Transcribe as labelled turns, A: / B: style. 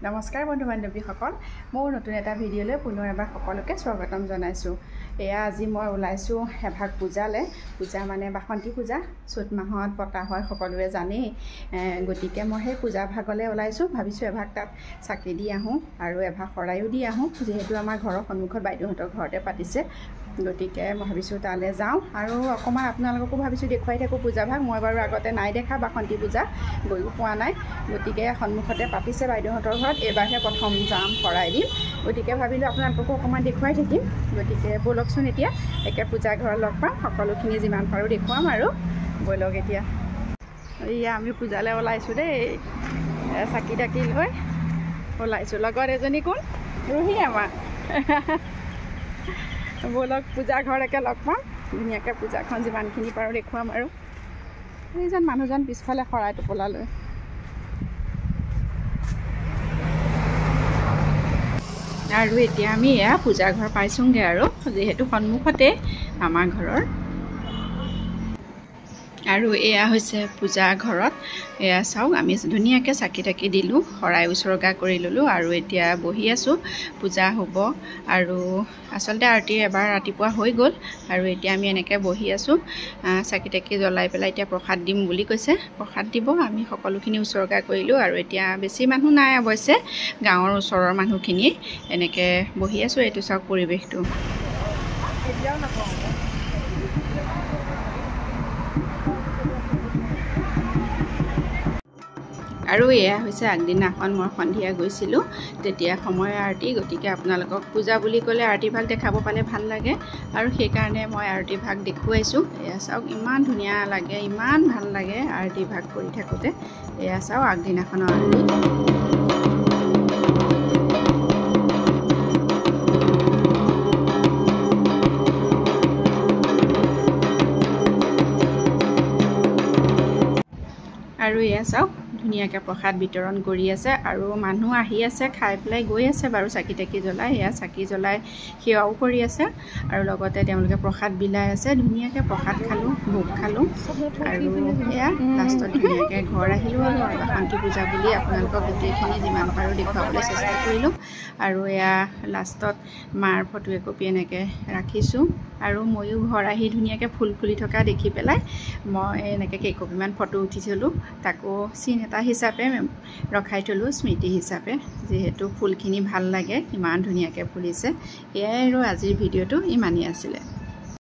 A: নমস্কাৰ বন্ধু বান্ধৱীসকল মোৰ নতুন এটা ভিডিঅ'লৈ পুনৰ এবাৰ সকলোকে স্বাগতম জনাইছোঁ। এয়া আজি মই ওলাইছোঁ এভাগ পূজালৈ। পূজা মানে বাসন্তী পূজা চ'ত মাহত পতা হয়, সকলোৱে জানেই। গতিকে মই সেই পূজা ভাগলৈ ওলাইছোঁ। ভাবিছোঁ এভাগ তাত চাকি দি আহোঁ আৰু এভাগ শৰায়ো দি আহোঁ, যিহেতু আমাৰ ঘৰৰ সন্মুখত বাইদেউহঁতৰ ঘৰতে পাতিছে। গতিকে মই ভাবিছোঁ তালৈ যাওঁ আৰু অকণমান আপোনালোককো ভাবিছোঁ দেখুৱাই থাকোঁ পূজাভাগ। মই বাৰু আগতে নাই দেখা বাসন্তী পূজা, গৈও পোৱা নাই। গতিকে সন্মুখতে পাতিছে বাইদেউহঁতৰ ঘৰত, এইবাৰহে প্ৰথম যাম, শৰাই দিম। গতিকে ভাবিলোঁ আপোনালোককো অকণমান দেখুৱাই থাকিম। গতিকে ব'লকচোন এতিয়া একে পূজা ঘৰত লগ পাম, সকলোখিনি যিমান পাৰোঁ দেখুৱাম আৰু ব'লক এতিয়া। এয়া আমি পূজালৈ ওলাইছোঁ দেই, চাকি তাকি লৈ ওলাইছোঁ। লগত এজনী কোন ৰুহি আমাৰ। ব'লক পূজা ঘৰলৈকে লগ পাম, ধুনীয়াকৈ পূজাখন যিমানখিনি পাৰোঁ দেখুৱাম আৰু। এইজন মানুহজন পিছফালে শৰাই টোপোলা লৈ। আৰু এতিয়া আমি এয়া পূজা ঘৰ পাইছোঁগৈ আৰু, যিহেতু সন্মুখতে আমাৰ ঘৰৰ। আৰু এয়া হৈছে পূজা ঘৰত। এয়া চাওক, আমি ধুনীয়াকৈ চাকি তাকি দিলোঁ, শৰাই উচৰ্গা কৰি ল'লোঁ আৰু এতিয়া বহি আছোঁ। পূজা হ'ব আৰু আচলতে আৰতি এবাৰ ৰাতিপুৱা হৈ গ'ল আৰু এতিয়া আমি এনেকৈ বহি আছোঁ। চাকি তাকি জ্বলাই পেলাই এতিয়া প্ৰসাদ দিম বুলি কৈছে, প্ৰসাদ দিব। আমি সকলোখিনি উচৰ্গা কৰিলোঁ আৰু এতিয়া বেছি মানুহ নাই অৱশ্যে, গাঁৱৰ ওচৰৰ মানুহখিনি এনেকৈ বহি আছোঁ। এইটো চাওক পৰিৱেশটো। আৰু এয়া হৈছে আগদিনাখন মই সন্ধিয়া গৈছিলোঁ, তেতিয়া সময় আৰতি। গতিকে আপোনালোকক পূজা বুলি ক'লে আৰতি ভাগ দেখাব পালে ভাল লাগে আৰু সেইকাৰণে মই আৰতি ভাগ দেখুৱাইছোঁ। এয়া চাওক, ইমান ধুনীয়া লাগে, ইমান ভাল লাগে আৰতি ভাগ কৰি থাকোঁতে। এয়া চাওক আগদিনাখনৰ আৰতি। আৰু এয়া চাওক, ধুনীয়াকৈ প্ৰসাদ বিতৰণ কৰি আছে আৰু মানুহ আহি আছে, খাই পেলাই গৈ আছে বাৰু চাকি তাকি জ্বলাই। এয়া চাকি জ্বলাই সেৱাও কৰি আছে আৰু লগতে তেওঁলোকে প্ৰসাদ বিলাই আছে। ধুনীয়াকৈ প্ৰসাদ খালোঁ, ভোগ খালোঁ আৰু এয়া লাষ্টত ধুনীয়াকৈ ঘৰ আহিলোঁ আৰু বাসন্তী পূজা বুলি আপোনালোকক গোটেইখিনি যিমান পাৰোঁ দেখুৱাবলৈ চেষ্টা কৰিলোঁ। আৰু এয়া লাষ্টত মাৰ ফটো একপি এনেকৈ ৰাখিছোঁ আৰু ময়ো ঘৰ আহি ধুনীয়াকৈ ফুল ফুলি থকা দেখি পেলাই মই এনেকৈ কেইকপিমান ফটো উঠি থলোঁ, তাকো চিন এটা হিচাপে ৰখাই থলোঁ, স্মৃতি হিচাপে, যিহেতু ফুলখিনি ভাল লাগে, ইমান ধুনীয়াকৈ ফুলিছে। এয়াই আৰু আজিৰ ভিডিঅ'টো ইমানেই আছিলে।